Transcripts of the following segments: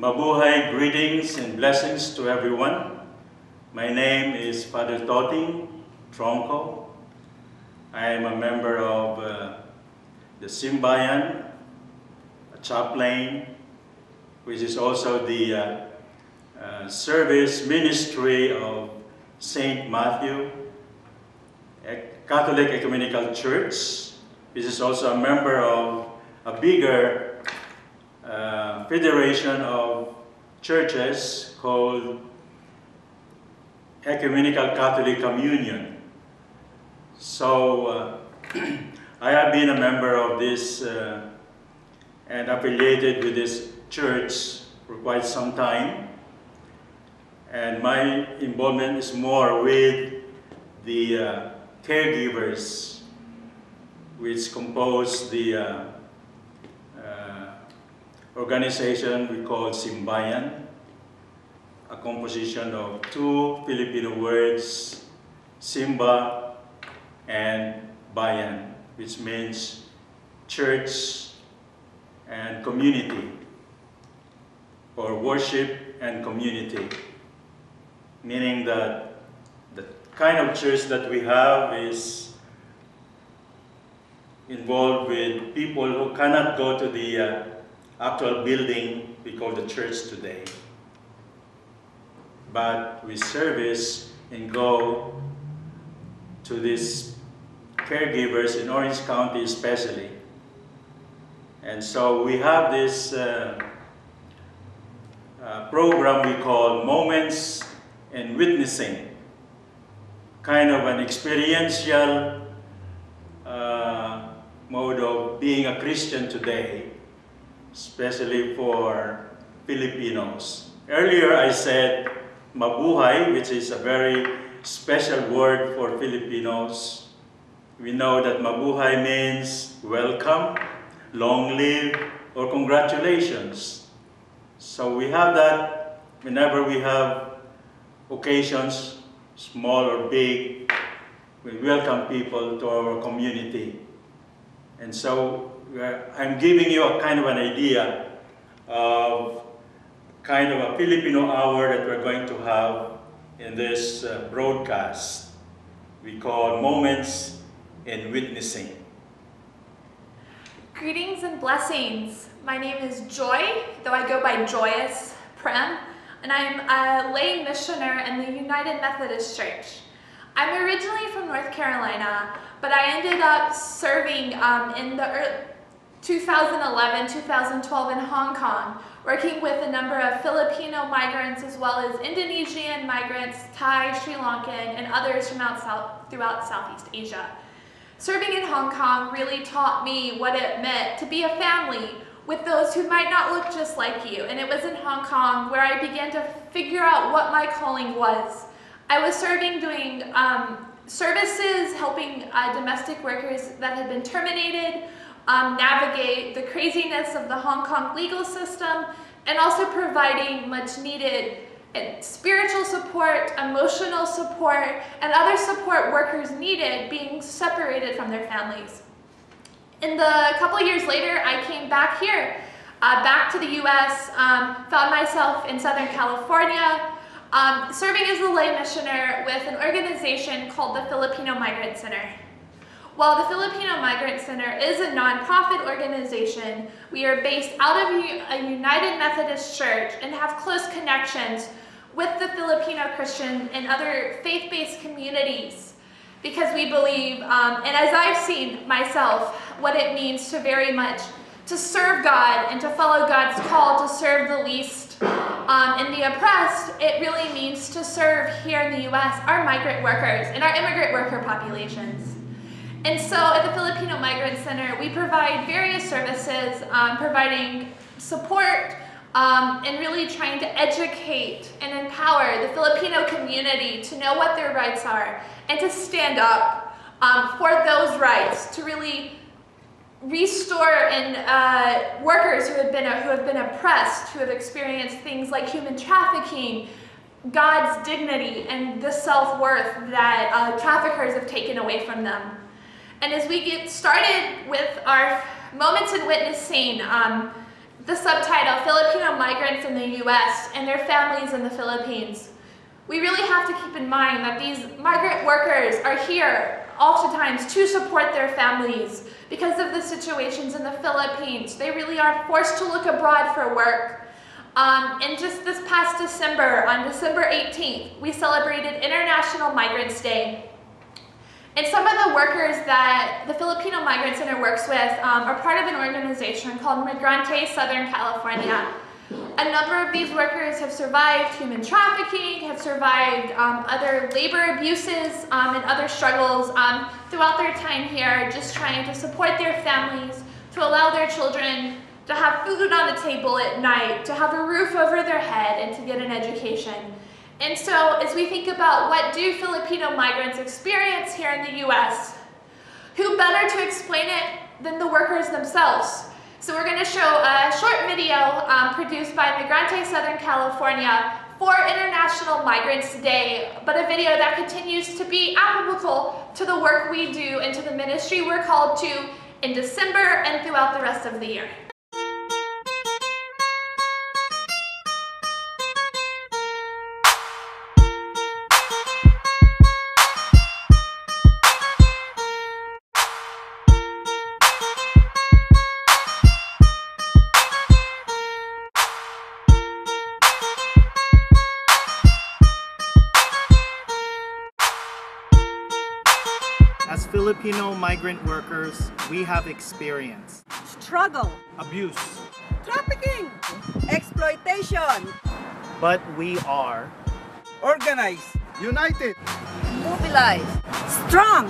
Mabuhay, greetings and blessings to everyone. My name is Father Toting Tronco. I am a member of the Simbayan, a chaplain, which is also the service ministry of St. Matthew, a Catholic Ecumenical Church, which is also a member of a bigger federation of churches called Ecumenical Catholic Communion. So I have been a member of this and affiliated with this church for quite some time. And my involvement is more with the caregivers, which compose the organization we call Simbayan, a composition of two Filipino words, Simba and Bayan, which means church and community, or worship and community, meaning that the kind of church that we have is involved with people who cannot go to the actual building we call the church today. But we service and go to these caregivers in Orange County especially. And so we have this program we call Moments and Witnessing, kind of an experiential mode of being a Christian today, especially for Filipinos. Earlier I said mabuhay, which is a very special word for Filipinos. We know that mabuhay means welcome, long live, or congratulations. So we have that whenever we have occasions, small or big, we welcome people to our community. And so I'm giving you a kind of an idea of kind of a Filipino hour that we're going to have in this broadcast we call Moments in Witnessing. Greetings and blessings. My name is Joy, though I go by Joyous Prim, and I'm a lay missioner in the United Methodist Church. I'm originally from North Carolina, but I ended up serving in the 2011-2012 in Hong Kong, working with a number of Filipino migrants as well as Indonesian migrants, Thai, Sri Lankan, and others from throughout Southeast Asia. Serving in Hong Kong really taught me what it meant to be a family with those who might not look just like you. And it was in Hong Kong where I began to figure out what my calling was. I was serving doing services, helping domestic workers that had been terminated, navigate the craziness of the Hong Kong legal system, and also providing much needed spiritual support, emotional support, and other support workers needed being separated from their families. In the couple years later, I came back here, back to the US, found myself in Southern California, serving as a lay missioner with an organization called the Filipino Migrant Center. While the Filipino Migrant Center is a nonprofit organization, we are based out of a United Methodist Church and have close connections with the Filipino Christian and other faith-based communities, because we believe, and as I've seen myself, what it means to very much to serve God and to follow God's call to serve the least and the oppressed. It really means to serve here in the US our migrant workers and our immigrant worker populations. And so at the Filipino Migrant Center, we provide various services, providing support and really trying to educate and empower the Filipino community to know what their rights are and to stand up for those rights, to really restore and workers who have been oppressed, who have experienced things like human trafficking, God's dignity, and the self-worth that traffickers have taken away from them. And as we get started with our moments in witnessing, the subtitle, Filipino Migrants in the U.S. and Their Families in the Philippines. We really have to keep in mind that these migrant workers are here oftentimes to support their families because of the situations in the Philippines. They really are forced to look abroad for work. And just this past December, on December 18th, we celebrated International Migrants Day. And some of the workers that the Filipino Migrants Center works with are part of an organization called Migrante Southern California. A number of these workers have survived human trafficking, have survived other labor abuses and other struggles throughout their time here, just trying to support their families, to allow their children to have food on the table at night, to have a roof over their head, and to get an education. And so as we think about what do Filipino migrants experience here in the U.S., who better to explain it than the workers themselves? So we're going to show a short video produced by Migrante Southern California for International Migrants Day, but a video that continues to be applicable to the work we do and to the ministry we're called to in December and throughout the rest of the year. As Filipino migrant workers, we have experienced struggle, abuse, trafficking, exploitation, but we are organized, united, mobilized, strong.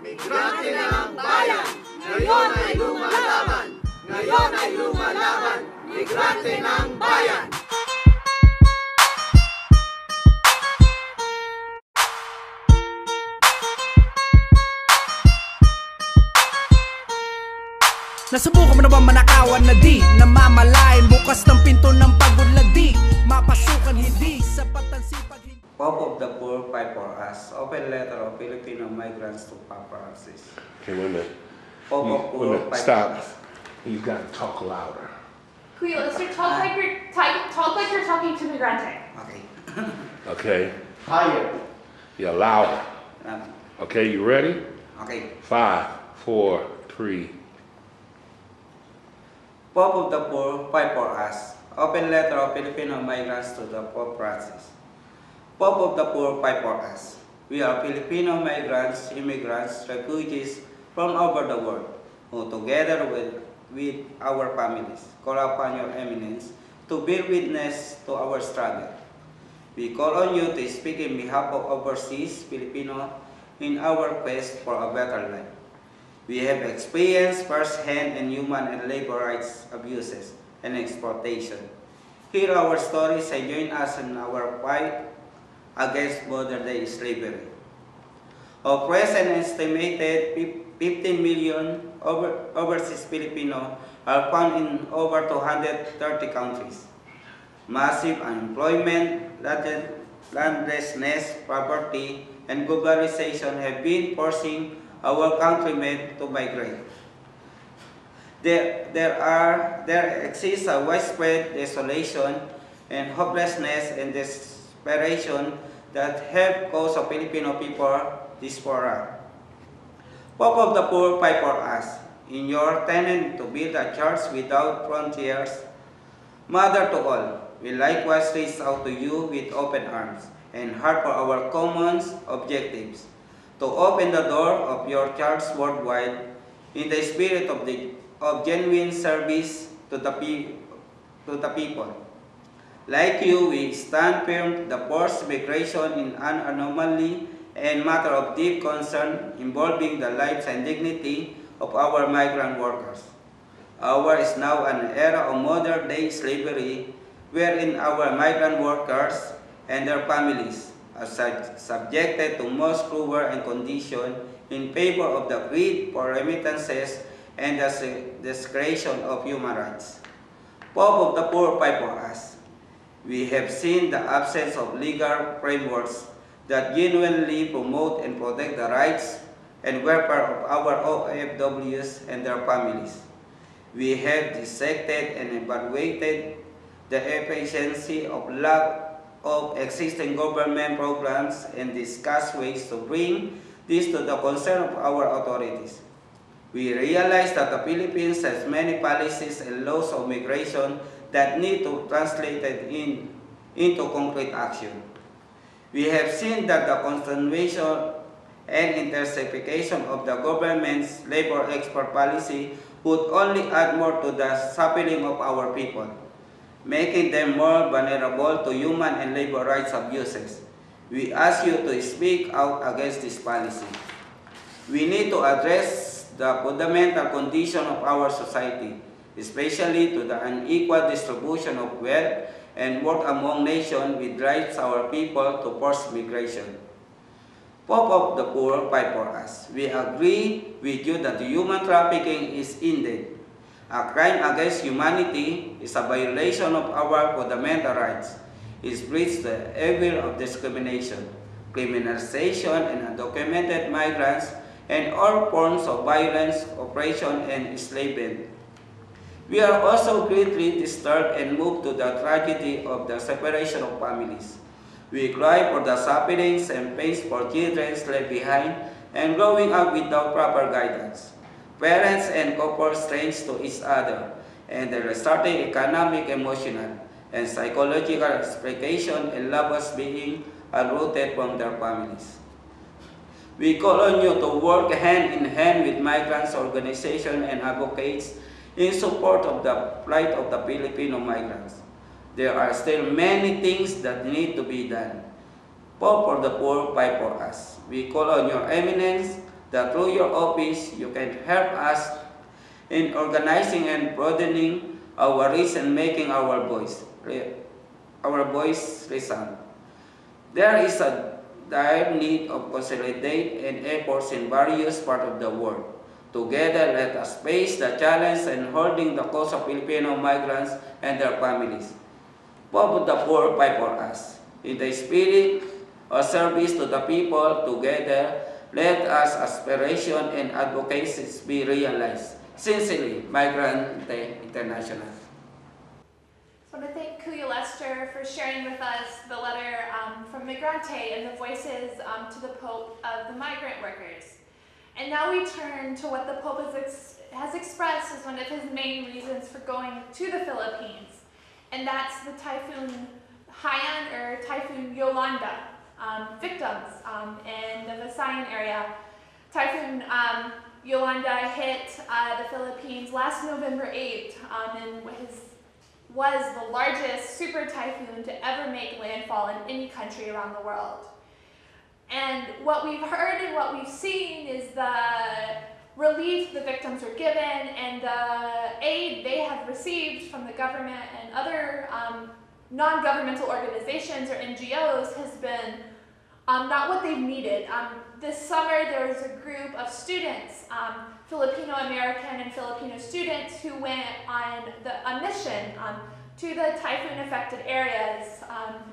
Migrante ng bayan, ngayon ay lumalaban, ngayon ay lumalaban, migrante ng bayan. Nasubukan mo na ba manakawan na di namamalayan bukas ng pinto ng pag-unlad di mapasukan hindi sapat ang sipag hindi. Hope of the poor, fight for us. Open letter of Filipino migrants to Papa Francis. Okay, wait a minute. Hope of Wait a poor, minute. fight Stop. for us. You gotta talk louder. Kuya, let's talk like you're talking to Migrante. Okay. Okay? higher. Yeah, louder. Um, Okay, you ready? okay. 5, 4, 3. Pope of the poor, fight for us. Open letter of Filipino migrants to the Pope Francis. Pope of the poor, fight for us. We are Filipino migrants, immigrants, refugees from over the world, who together with our families call upon your eminence to bear witness to our struggle. We call on you to speak in behalf of overseas Filipino in our quest for a better life. We have experienced firsthand and human and labor rights abuses and exploitation. Hear our stories and join us in our fight against modern-day slavery. Of present estimated 15 million overseas Filipino are found in over 230 countries. Massive unemployment, landlessness, poverty, and globalization have been forcing our countrymen to migrate. There exists a widespread desolation and hopelessness and desperation that have caused the Filipino people diaspora. Pope of the poor, fight for us. In your tenet to build a church without frontiers, Mother to all, we likewise reach out to you with open arms and heart for our common objectives, to open the door of your church worldwide in the spirit of genuine service to the people. Like you, we stand firm the forced migration in an anomaly and matter of deep concern involving the lives and dignity of our migrant workers. Ours is now an era of modern-day slavery wherein our migrant workers and their families are subjected to most cruel and conditions in favor of the greed for remittances and the desecration of human rights. Pope of the poor, fight for us. We have seen the absence of legal frameworks that genuinely promote and protect the rights and welfare of our OFWs and their families. We have dissected and evaluated the efficiency of lack of existing government programs and discussed ways to bring this to the concern of our authorities. We realize that the Philippines has many policies and laws of migration that need to be translated into concrete action. We have seen that the continuation and intensification of the government's labor export policy would only add more to the suffering of our people, making them more vulnerable to human and labor rights abuses. We ask you to speak out against this policy. We need to address the fundamental condition of our society, especially to the unequal distribution of wealth and work among nations which drives our people to forced migration. Pope of the poor, fight for us. We agree with you that human trafficking is indeed a crime against humanity, is a violation of our fundamental rights, is breeds the evil of discrimination, criminalization, and undocumented migrants, and all forms of violence, oppression, and enslavement. We are also greatly disturbed and moved to the tragedy of the separation of families. We cry for the sufferings and pains for children left behind and growing up without proper guidance. Parents and couples strange to each other, and the resulting economic, emotional, and psychological exploitation and lovers being uprooted from their families. We call on you to work hand in hand with migrants organizations and advocates in support of the plight of the Filipino migrants. There are still many things that need to be done. Pope for the poor, fight for us. We call on your eminence that through your office you can help us in organizing and broadening our reach and making our voice resound. There is a dire need of consolidate and efforts in various parts of the world. Together, let us face the challenge and holding the cause of Filipino migrants and their families. Pope of the poor, fight for us. In the spirit of service to the people, together, let us aspiration and advocacy be realized. Sincerely, Migrante International. I want to thank Kuya Lester for sharing with us the letter from Migrante and the voices to the Pope of the migrant workers. And now we turn to what the Pope has expressed as one of his main reasons for going to the Philippines. And that's the Typhoon Haiyan or Typhoon Yolanda victims in the Visayan area. Typhoon Yolanda hit the Philippines last November 8th and was the largest super typhoon to ever make landfall in any country around the world. And what we've heard and what we've seen is the relief the victims were given and the aid they have received from the government and other non-governmental organizations or NGOs has been not what they've needed. This summer there was a group of students, Filipino American and Filipino students who went on a mission to the typhoon affected areas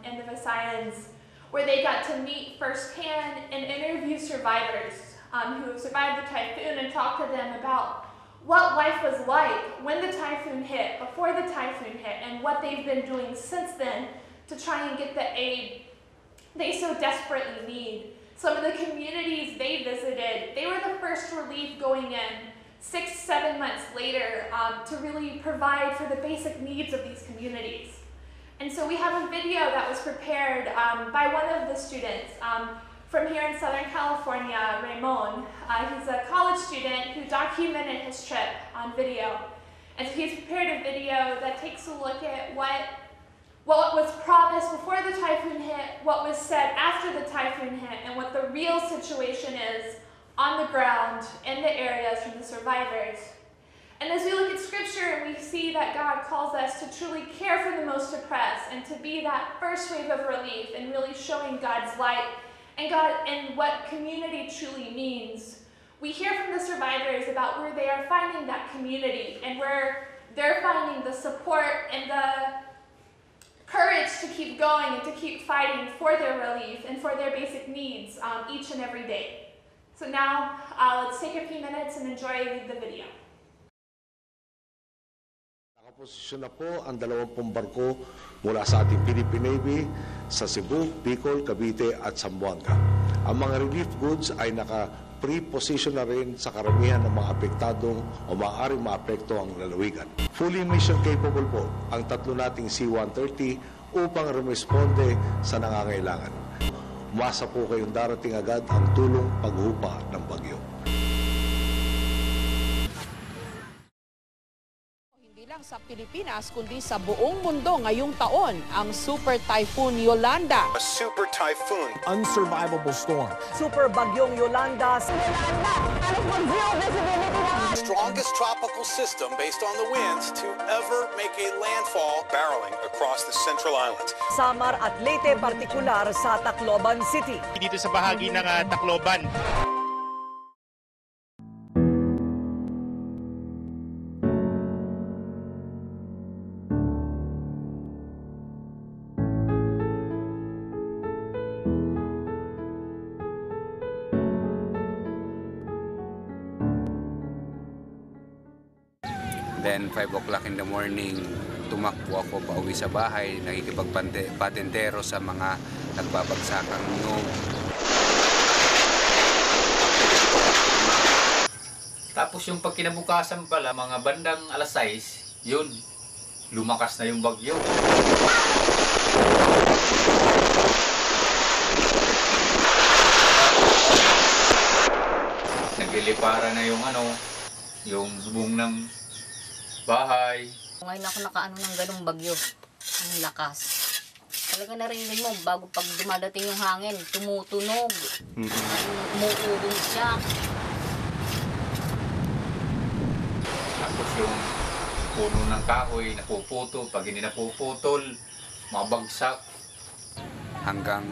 in the Visayas, where they got to meet firsthand and interview survivors who have survived the typhoon and talk to them about what life was like when the typhoon hit, before the typhoon hit, and what they've been doing since then to try and get the aid they so desperately need. Some of the communities they visited, they were the first relief going in 6-7 months later to really provide for the basic needs of these communities. And so we have a video that was prepared by one of the students from here in Southern California, Raymond. He's a college student who documented his trip on video. And so he's prepared a video that takes a look at what was promised before the typhoon hit, what was said after the typhoon hit, and what the real situation is on the ground in the areas from the survivors. And as we look at scripture, we see that God calls us to truly care for the most oppressed and to be that first wave of relief and really showing God's light and what community truly means. We hear from the survivors about where they are finding that community and where they're finding the support and the courage to keep going and to keep fighting for their relief and for their basic needs each and every day. So now let's take a few minutes and enjoy the video. Nakaposisyon na po ang 20 barko mula sa ating Philippine Navy sa Cebu, Bicol, Cavite at Zamboanga. Ang mga relief goods ay naka-pre-position na rin sa karamihan ng mga apektadong o maaaring maapekto ang lalawigan. Fully mission capable po ang 3 nating C-130 upang rumisponde sa nangangailangan. Umasa po kayong darating agad ang tulong paghupa ng bagyo. Sa Pilipinas kundi sa buong mundo ngayong taon ang Super Typhoon Yolanda. A super typhoon. Unsurvivable storm. Super bagyong Yolanda. Strongest tropical system based on the winds to ever make a landfall barreling across the Central Islands. Samar at Leyte partikular sa Tacloban City. Dito sa bahagi ng Tacloban. Then 5 o'clock in the morning, tumakbo ako pauwi sa bahay, nakikipagpatentero sa mga nagbabagsakang nyug. Tapos yung pagkinabukasan pala, mga bandang alas 6, yun, lumakas na yung bagyo. Naglilipara na yung yung bubong ng bahay. Ngayon ako nakaano ng ganung bagyo. Ang lakas. Talaga narinig mo, bago pag dumadating yung hangin, tumutunog. Umuulong siya. Tapos yung puno ng kahoy, napuputol. Pag hindi napuputol, mabagsak. Hanggang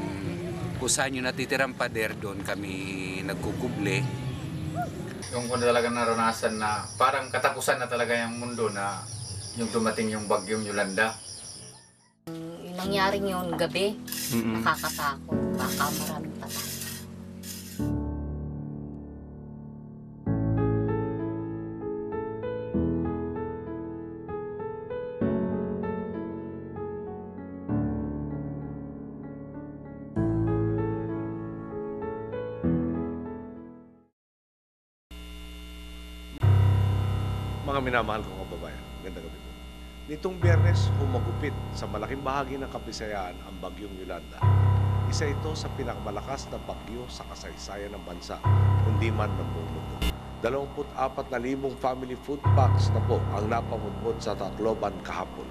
kung saan yung natitirang pader, doon kami nagkukuble. Yung ko talaga naranasan na parang katapusan na talaga yung mundo na yung dumating yung bagyong Yolanda. Yung nangyaring yun gabi, nakakatakot. Baka maraming patay. Mga minamahal kong kababayan, ganda gabi po. Nitong Biyernes, humagupit sa malaking bahagi ng Kabisayaan ang bagyong Yolanda. Isa ito sa pinakamalakas na bagyo sa kasaysayan ng bansa, kundi man ng buong mundo. 24,000 family food packs na po ang napamudmod sa Tacloban kahapon.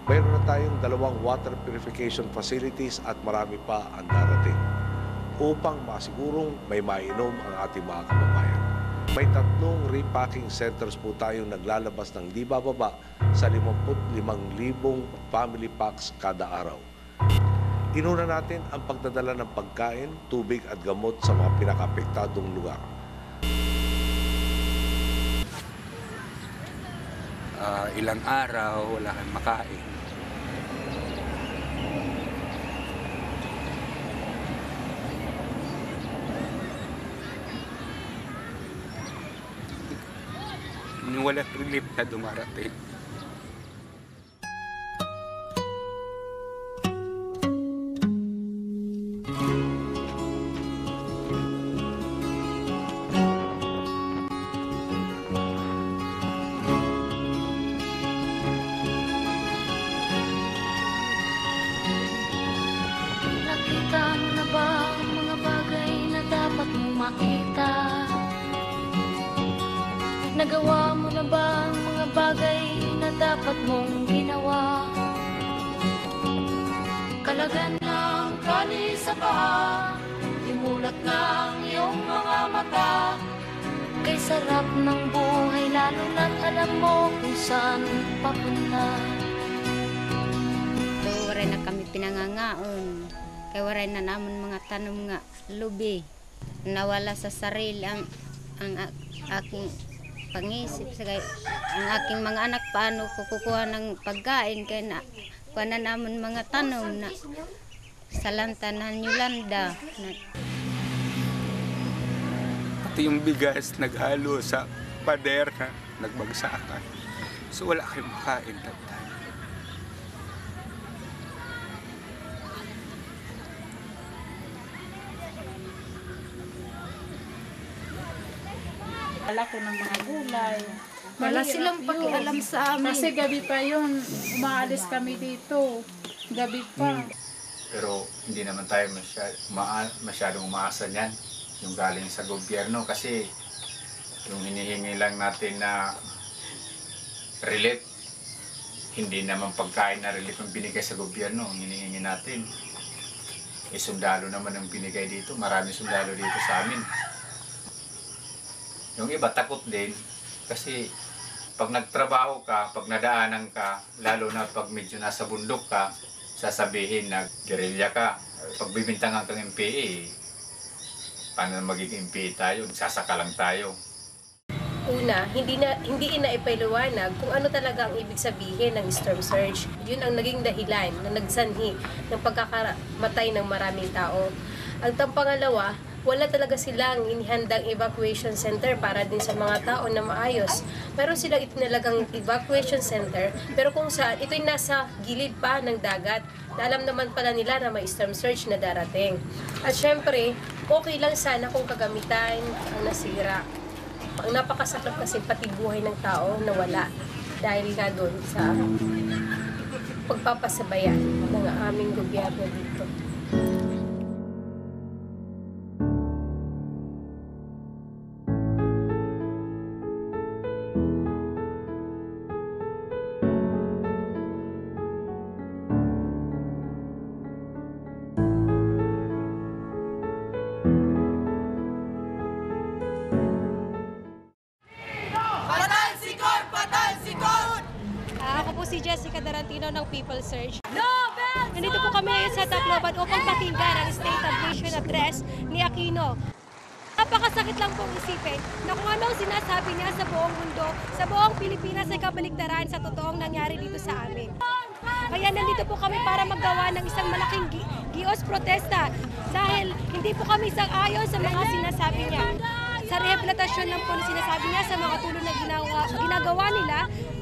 Mayroon na tayong 2 water purification facilities at marami pa ang darating upang masigurong may mainom ang ating mga kababayan. May 3 repacking centers po tayong naglalabas ng di bababa sa 55,000 family packs kada araw. Inuna natin ang pagdadala ng pagkain, tubig at gamot sa mga pinakapektadong lugar. Ilang araw, wala kang makain. Walang relief na dumarating. Nakita mo na ba ang mga bagay na dapat mong makita? Nagawa mo na ba ang mga bagay na dapat mong ginawa? Kalagan ng kali sa paa, imulat ng iyong mga mata. Kay sarap ng buhay lalo na't alam mo kung saan papunta. So, waray na kami pinangangaon. Kaya waray na naman mga tanong nga lubi. Nawala sa sarili ang aking pangisip sa ang aking mga anak paano kukuha ng pagkain kaya na kuha na naman mga tanong na sa lantanan Yolanda na Pati yung bigas naghalo sa pader na nagbagsakan. So wala kayong makain that time. Wala ko ng mga gulay. Wala silang pakialam sa amin. Kasi gabi pa yun, umaalis kami dito. Gabi pa. Pero hindi naman tayo masyadong umaasa niyan. Yung galing sa gobyerno kasi yung hinihingi lang natin na relief, hindi naman pagkain na relief ang binigay sa gobyerno, ang hinihingi natin. Eh sundalo naman ang binigay dito, marami sundalo dito sa amin. Yung iba takot din kasi pag nagtrabaho ka, pag nadaanan ka, lalo na pag medyo nasa bundok ka, sasabihin na gerilya ka. Pag bibintangan kang MPA, paano magiging MPA tayo? Sasaka lang tayo. Una, hindi inaipaliwanag kung ano talaga ang ibig sabihin ng storm surge. Yun ang naging dahilan na nagsanhi ng pagkakamatay ng maraming tao. Ang pangalawa, wala talaga silang inihandang evacuation center para din sa mga tao na maayos. Meron silang itinalagang evacuation center, pero kung saan, ito'y nasa gilid pa ng dagat. Na alam naman pala nila na may storm surge na darating. At syempre, okay lang sana kung kagamitan ang nasira. Ang napakasakit kasi pati buhay ng tao na wala dahil nga doon sa pagpapasabayan ng aming gobyerno dito. ng People Search. Nandito po kami ngayon sa Tacloban upang pakinggan ang state of mission address ni Aquino. Napakasakit lang pong isipin na kung ano ang sinasabi niya sa buong mundo, sa buong Pilipinas ay kabaligtaran sa totoong nangyari dito sa amin. Kaya nandito po kami para maggawa ng isang malaking gios protesta dahil hindi po kami sang-ayon sa mga sinasabi niya. Sa rehabilitasyon lang po na sinasabi niya sa mga tulong na ginagawa nila,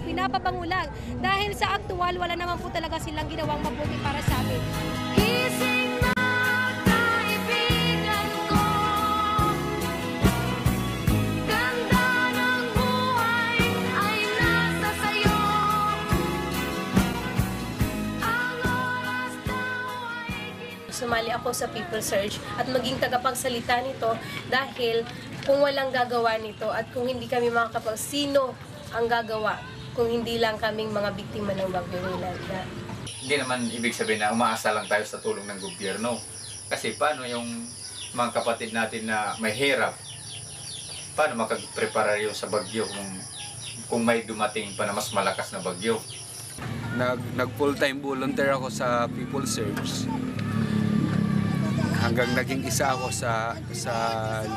pinapapangulang. Dahil sa aktual, wala naman po talaga silang ginawang mabuti para sa amin. Gising na kaibigan ko, ganda ng buhay ay nasa sayo. Ang oras daw ay sumali ako sa People Search at maging tagapagsalita nito dahil kung walang gagawa nito at kung hindi kami makakapag, sino ang gagawa kung hindi lang kaming mga biktima ng bagyong Yolanda? Hindi naman ibig sabihin na umaasa lang tayo sa tulong ng gobyerno. Kasi paano yung mga kapatid natin na may hirap? Paano makapag-prepare yun sa bagyo kung may dumating pa na mas malakas na bagyo? Nag-full-time volunteer ako sa People Search. Hanggang naging isa ako sa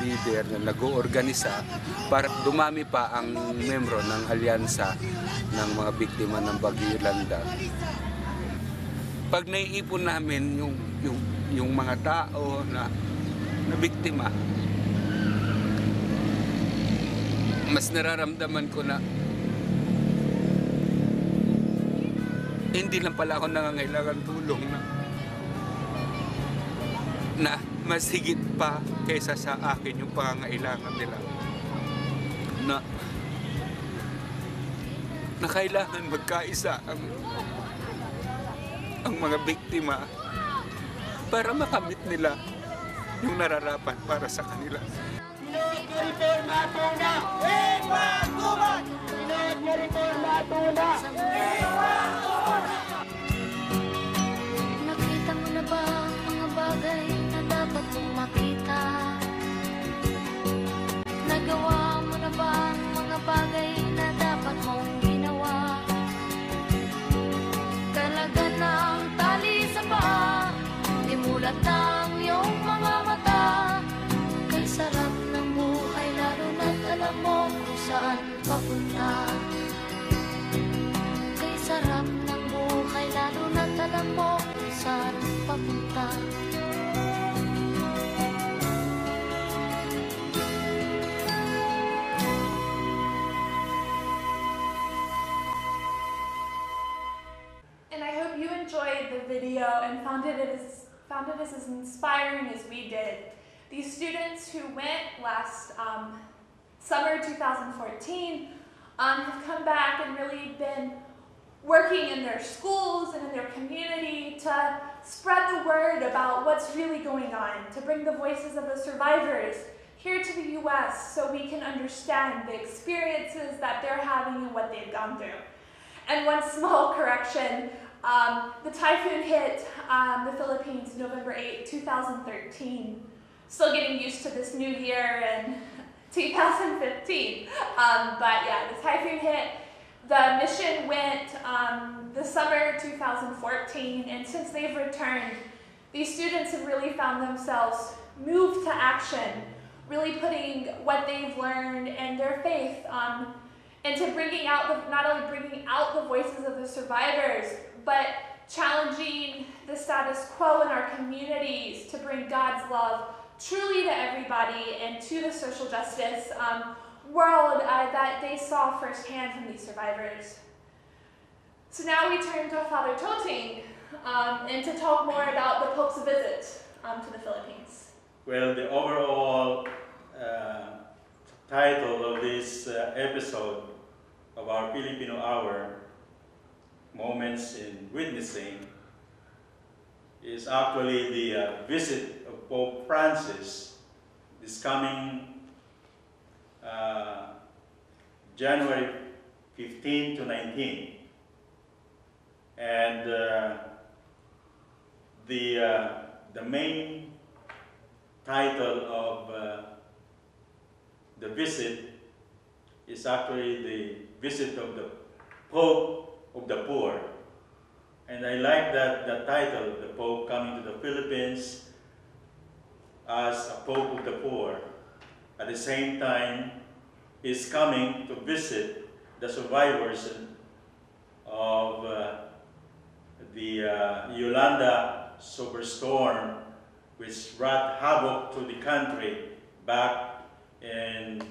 leader na nag-oorganisa para dumami pa ang membro ng alyansa ng mga biktima ng Bagyo Yolanda. Pag naiipon namin yung mga tao na biktima, mas nararamdaman ko na hindi lang pala ako nangangailangan tulong na mas higit pa kaysa sa akin yung pangangailangan nila. Na kailangan magkaisa ang mga biktima para makamit nila yung nararapat para sa kanila. Nakita mo na ba mga bagay na dapat mong makita? Nagawa mo na ba mga bagay na dapat mong ginawa? Kalaga ng tali sa paa, imulat ng iyong mga mata. Kay sarap ng buhay lalo na't alam mo kung saan papunta. Kay sarap ng buhay lalo na't alam mo kung saan papunta. video and found it as inspiring as we did. These students who went last summer 2014 have come back and really been working in their schools and in their community to spread the word about what's really going on, to bring the voices of the survivors here to the U.S. so we can understand the experiences that they're having and what they've gone through. And one small correction, the typhoon hit the Philippines November 8, 2013. Still getting used to this new year and 2015. But yeah, the typhoon hit. The mission went the summer 2014, and since they've returned, these students have really found themselves moved to action, really putting what they've learned and their faith into bringing out not only bringing out the voices of the survivors, but challenging the status quo in our communities to bring God's love truly to everybody and to the social justice world that they saw firsthand from these survivors. So now we turn to Father Toting and to talk more about the Pope's visit to the Philippines. Well, the overall title of this episode of our Filipino Hour, Moments in Witnessing, is actually the visit of Pope Francis this coming January 15 to 19. And the main title of the visit is actually the visit of the Pope of the Poor. And I like that title, the Pope coming to the Philippines as a Pope of the Poor. At the same time, he's coming to visit the survivors of the Yolanda superstorm, which wrought havoc to the country back in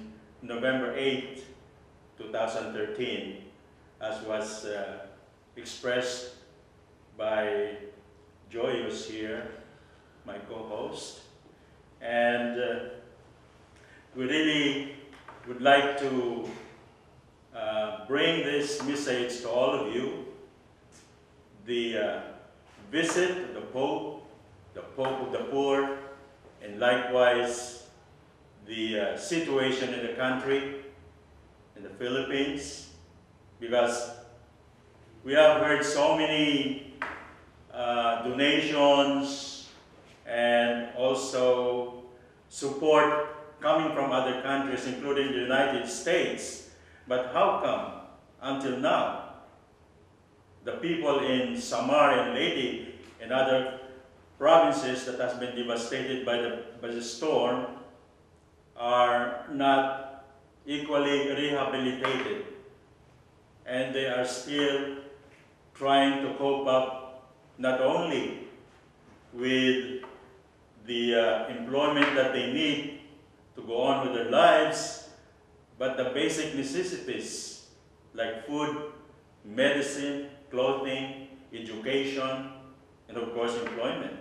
November 8, 2013, as was expressed by Joyous here, my co-host. And we really would like to bring this message to all of you. The visit of the Pope of the Poor, and likewise the situation in the country, in the Philippines, because we have heard so many donations and also support coming from other countries, including the United States. But how come, until now, the people in Samar and Leyte and other provinces that has been devastated by the storm are not equally rehabilitated, and they are still trying to cope up not only with the employment that they need to go on with their lives, but the basic necessities like food, medicine, clothing, education, and of course employment.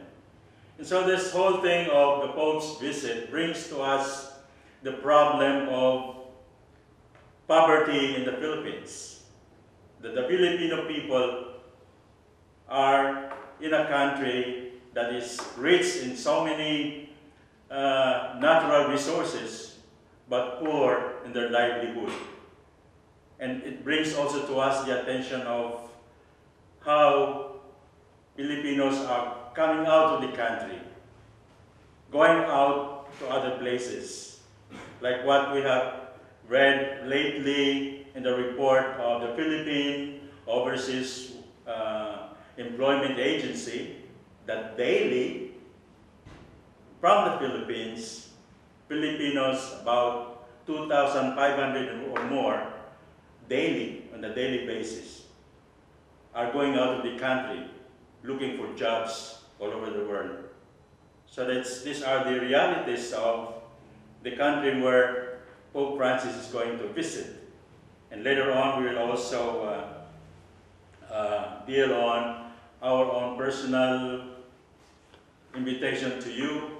And so this whole thing of the Pope's visit brings to us the problem of poverty in the Philippines. That the Filipino people are in a country that is rich in so many natural resources, but poor in their livelihood. And it brings also to us the attention of how Filipinos are coming out of the country, going out to other places, like what we have read lately in the report of the Philippine Overseas Employment Agency, that daily, from the Philippines, Filipinos, about 2,500 or more, daily, on a daily basis, are going out of the country looking for jobs all over the world. So these are the realities of the country where Pope Francis is going to visit. And later on, we will also deal on our own personal invitation to you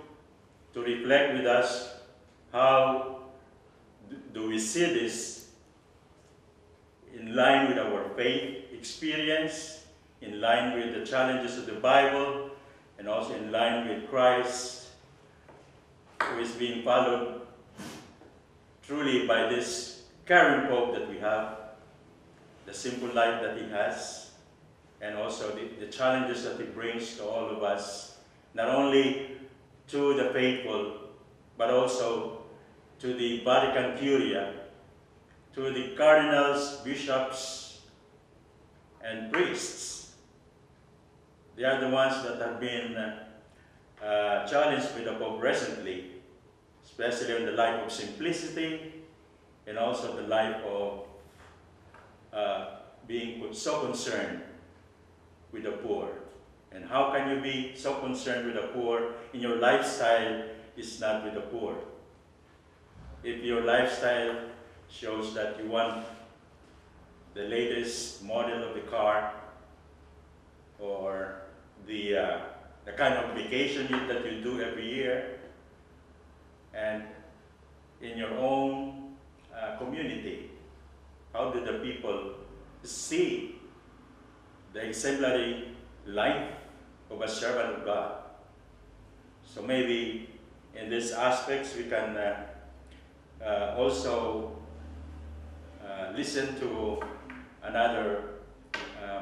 to reflect with us how do we see this in line with our faith experience, in line with the challenges of the Bible, and also in line with Christ, who is being followed truly by this caring Pope that we have, the simple life that he has, and also the challenges that he brings to all of us, not only to the faithful, but also to the Vatican Curia, to the cardinals, bishops, and priests. They are the ones that have been challenged with the Pope recently, especially in the life of simplicity and also the life of being so concerned with the poor. And how can you be so concerned with the poor in your lifestyle is not with the poor? If your lifestyle shows that you want the latest model of the car or the kind of vacation that you do every year, and in your own community, how do the people see the exemplary life of a servant of God? So maybe in these aspects we can also listen to another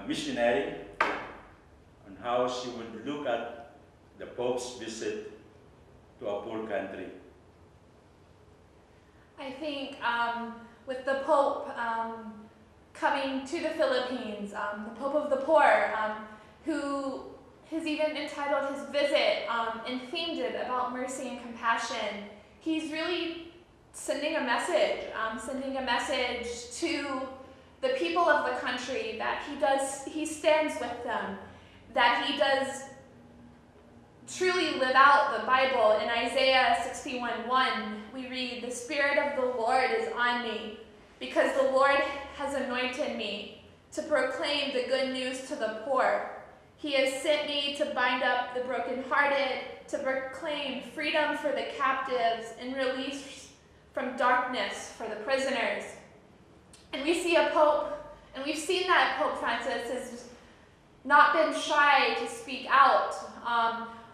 missionary on how she would look at the Pope's visit to a poor country. I think with the Pope coming to the Philippines, the Pope of the Poor, who has even entitled his visit and themed it about mercy and compassion, he's really sending a message to the people of the country that he stands with them, that he does truly live out the Bible. In Isaiah 61:1, we read, "The Spirit of the Lord is on me, because the Lord has anointed me to proclaim the good news to the poor. He has sent me to bind up the brokenhearted, to proclaim freedom for the captives and release from darkness for the prisoners." And we see a Pope, and we've seen that Pope Francis has not been shy to speak out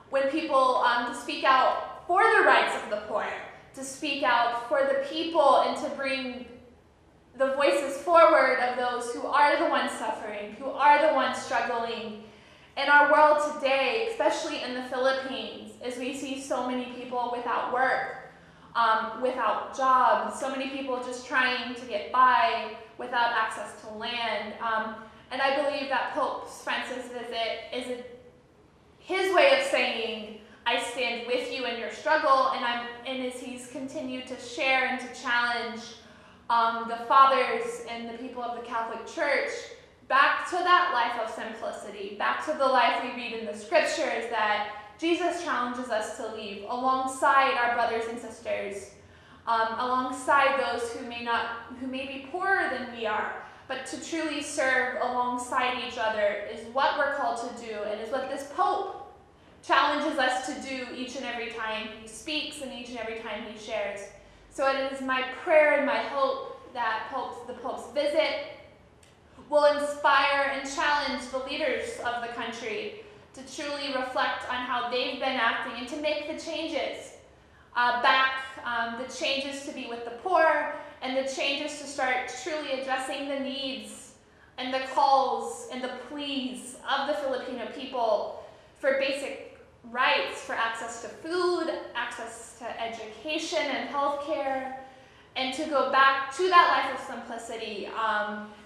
when people, to speak out for the rights of the poor, to speak out for the people, and to bring the voices forward of those who are the ones suffering, who are the ones struggling. In our world today, especially in the Philippines, as we see so many people without work, without jobs, so many people just trying to get by without access to land. And I believe that Pope Francis' visit is his way of saying, I stand with you in your struggle, and as he's continued to share and to challenge the fathers and the people of the Catholic Church back to that life of simplicity, back to the life we read in the scriptures that Jesus challenges us to leave alongside our brothers and sisters, alongside those who may be poorer than we are, but to truly serve alongside each other is what we're called to do, and is what this Pope challenges us to do each and every time he speaks and each and every time he shares. So it is my prayer and my hope that the Pope's visit will inspire and challenge the leaders of the country to truly reflect on how they've been acting and to make the changes the changes to be with the poor, and the changes to start truly addressing the needs and the calls and the pleas of the Filipino people for basic rights, for access to food, access to education and healthcare, and to go back to that life of simplicity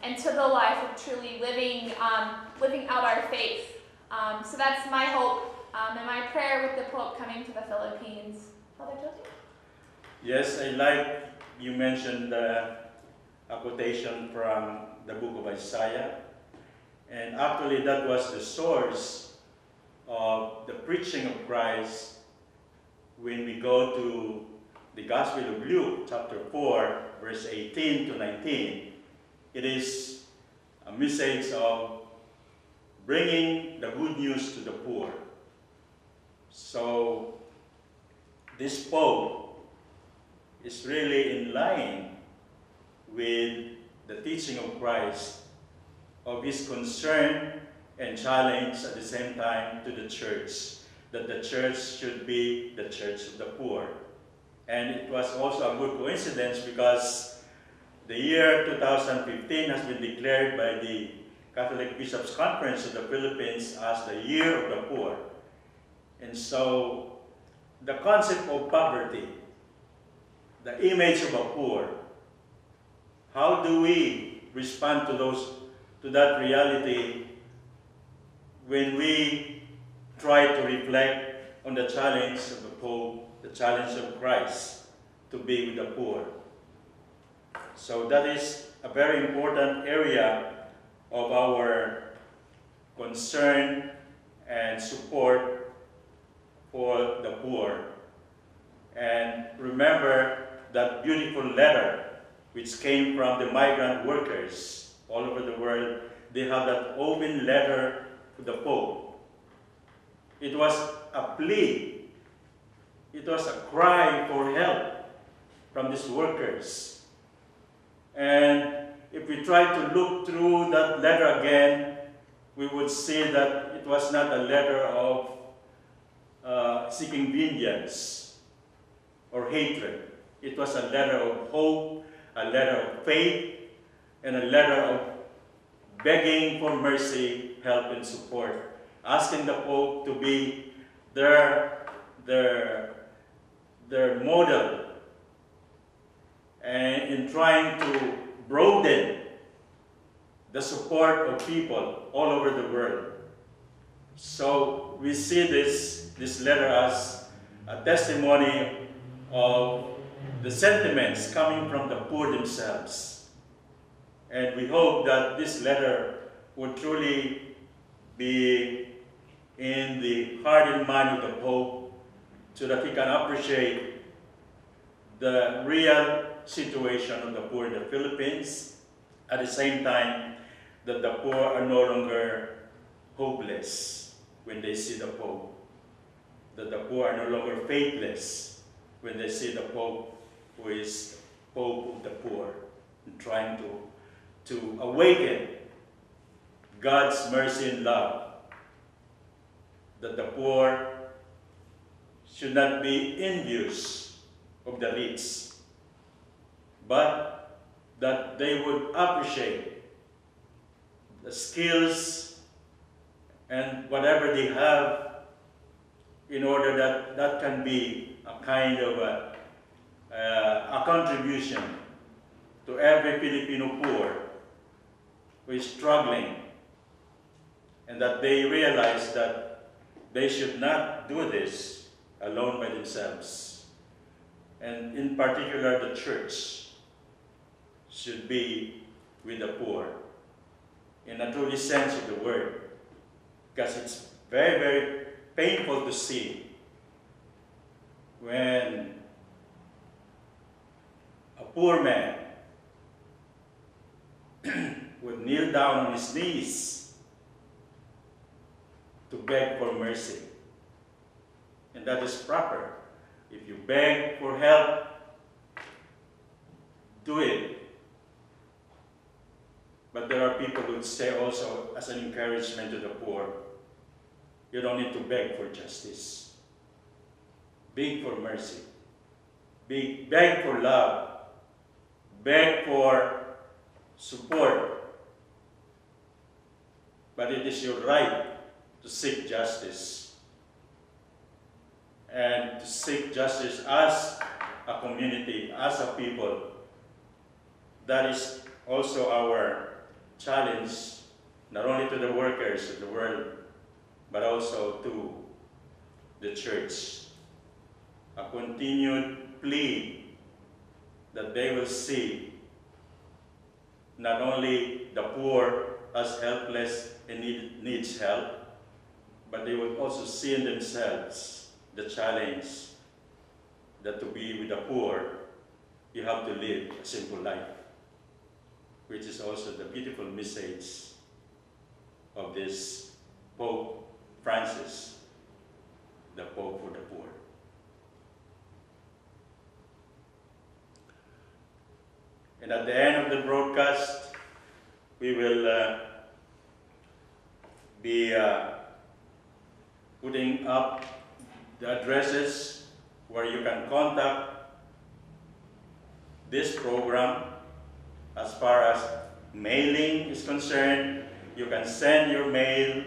and to the life of truly living out our faith. So that's my hope and my prayer with the Pope coming to the Philippines. Father Toting? Yes, I like you mentioned a quotation from the book of Isaiah, and actually that was the source of the preaching of Christ when we go to the Gospel of Luke, chapter 4, verse 18 to 19. It is a message of bringing the good news to the poor. So this Pope is really in line with the teaching of Christ, of his concern and challenge at the same time to the church, that the church should be the church of the poor. And it was also a good coincidence because the year 2015 has been declared by the Catholic Bishops' Conference of the Philippines as the Year of the Poor. And so the concept of poverty, the image of a poor, how do we respond to that reality when we try to reflect on the challenge of the Pope, the challenge of Christ to be with the poor? So that is a very important area of our concern and support for the poor. And remember that beautiful letter which came from the migrant workers all over the world. They have that open letter to the Pope. It was a plea. It was a cry for help from these workers. And if we try to look through that letter again, we would see that it was not a letter of seeking vengeance or hatred. It was a letter of hope, a letter of faith, and a letter of begging for mercy, help, and support, asking the Pope to be their model, and in trying to broaden the support of people all over the world. So we see this letter as a testimony of the sentiments coming from the poor themselves. And we hope that this letter would truly be in the heart and mind of the Pope so that he can appreciate the real situation of the poor in the Philippines, at the same time that the poor are no longer hopeless when they see the Pope, that the poor are no longer faithless when they see the Pope, who is Pope of the poor, and trying to awaken God's mercy and love, that the poor should not be envious of the rich, but that they would appreciate the skills and whatever they have in order that that can be a kind of a contribution to every Filipino poor who is struggling, and that they realize that they should not do this alone by themselves. And in particular, the church should be with the poor in a truly sense of the word, because it's very, very painful to see when a poor man would kneel down on his knees to beg for mercy. And that is proper. If you beg for help, do it. But there are people who would say also, as an encouragement to the poor, you don't need to beg for justice. Beg for mercy. Beg for love. Beg for support. But it is your right to seek justice. And to seek justice as a community, as a people. That is also our challenge, not only to the workers of the world, but also to the church. A continued plea that they will see not only the poor as helpless and needs help, but they will also see in themselves the challenge that to be with the poor, you have to live a simple life, which is also the beautiful message of this Pope Francis, the Pope for the Poor. And at the end of the broadcast, we will be putting up the addresses where you can contact this program. As far as mailing is concerned, you can send your mail,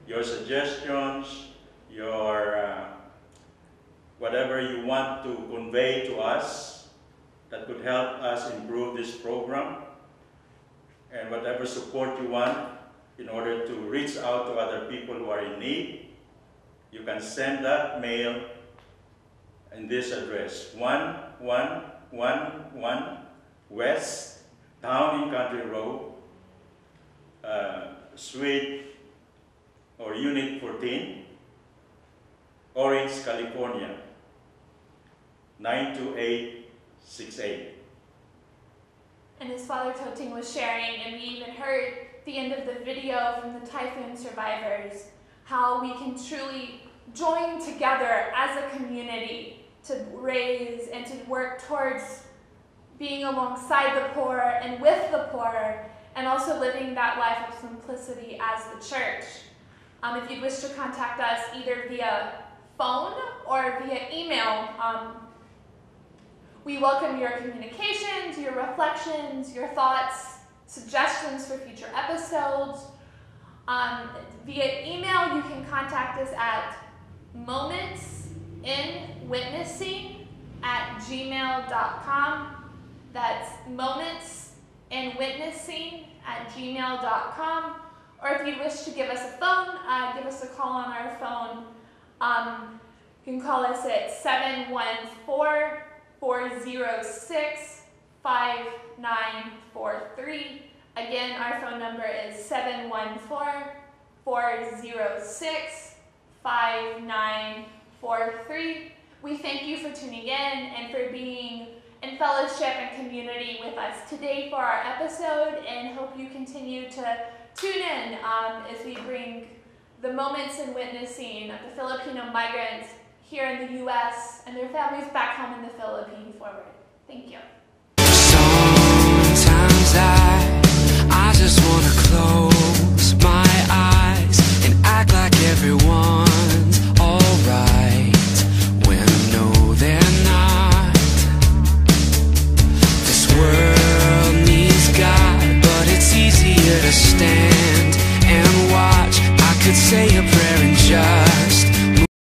your suggestions, your whatever you want to convey to us that could help us improve this program, and whatever support you want in order to reach out to other people who are in need. You can send that mail in this address, 1111 West Town and Country Road, Suite or Unit 14, Orange, California, 92868. And as Father Toting was sharing, and we even heard at the end of the video from the typhoon survivors, how we can truly join together as a community to raise and to work towards being alongside the poor and with the poor, and also living that life of simplicity as the church. If you wish to contact us either via phone or via email, we welcome your communications, your reflections, your thoughts, suggestions for future episodes. Via email, you can contact us at momentsinwitnessing@gmail.com. That's momentsinwitnessing@gmail.com. Or if you wish to give us a phone, give us a call on our phone. You can call us at 714-406-5943. Again, our phone number is 714-406-5943. We thank you for tuning in and for being in fellowship and community with us today for our episode, and hope you continue to tune in as we bring the moments in witnessing of the Filipino migrants here in the U.S. and their families back home in the Philippines forward. Thank you. Sometimes I just want to close my eyes and act like everyone's alright when I know they're not. This world needs God, but it's easier to stand and watch. I could say a prayer